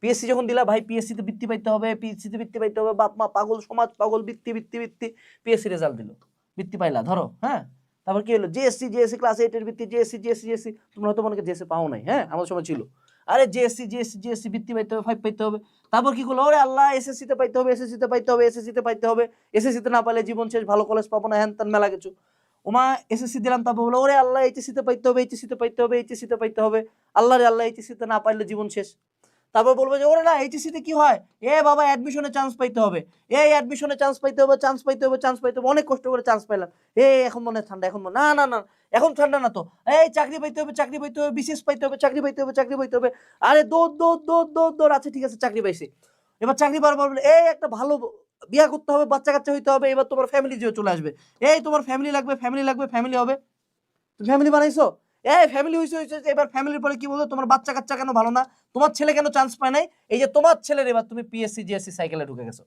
PSC যখন দিলা ভাই পিএসসি তে বৃত্তি পাইতে হবে, পিএসসি তে বৃত্তি পাইতে হবে, বাপ মা পাগল, সমাজ পাগল, বৃত্তি বৃত্তি বৃত্তি, পিএসসি রেজাল্ট দিল, বৃত্তি পাইলা ধরো, হ্যাঁ। তারপর কি হলো, জিএসসি ক্লাস 8 এর বৃত্তি, জিএসসি, তোমরা হয়তো মনে জিএসসি পাও নাই, হ্যাঁ, আমার সময় ছিল, আরে জিএসসি বৃত্তি পাইতে হবে, 5 পাইতে হবে। তারপর কি করলো, ওরে আল্লাহ এসএসসি তে পাইতে হবে, এসএসসি তে পাইতে হবে, এসএসসি তে পাইতে হবে, এসএসসি তে না পাইলে জীবন শেষ, ভালো কলেজ পাবো না, হ্যান ত্যান মেলা কিছু। ওমা এসএসসি দিলাম, তারপর বলো ওরে আল্লাহ এইচএসসি তে পাইতে হবে, এইচএসসি তে পাইতে হবে, এইচএসসি তে পাইতে হবে, আল্লাহ রে আল্লাহ এইচএসসি তে না পাইলে জীবন শেষ। তারপর বলবো যে ওরে না এইচএসসি তে কি হয়, এ বাবা অ্যাডমিশনে চান্স পাইতে হবে, এই অ্যাডমিশনে চান্স পাইতে হবে, চান্স পাইতে হবে, চান্স পাইতে হবে, অনেক কষ্ট করে চান্স পাইলাম, এখন মনে ঠান্ডা, এখন না না না এখন ঠান্ডা না তো, এই চাকরি পাইতে হবে, চাকরি পাইতে হবে, বিসিএস পাইতে হবে, চাকরি পাইতে হবে, চাকরি পাইতে হবে, আরে দৌড় দৌড় দৌড় দৌড় দৌড়, আচ্ছা ঠিক আছে চাকরি পাইছি, এবার চাকরি পাওয়ার পর বলে এই একটা ভালো বিয়া করতে হবে, বাচ্চা কাচ্চা হইতে হবে, এবার তোমার ফ্যামিলি যে চলে আসবে, এই তোমার ফ্যামিলি লাগবে, ফ্যামিলি লাগবে, ফ্যামিলি হবে, তুমি ফ্যামিলি বানাইছো, এই ফ্যামিলি হইছে, এবার ফ্যামিলির পরে কি বলছো, তোমার বাচ্চা কাচ্চা কেন ভালো না, তোমার ছেলে কেন চান্স পায় নাই, এই যে তোমার ছেলের এবার তুমি পিএসসি জিএসসি সাইকেলে ঢুকে গেছো।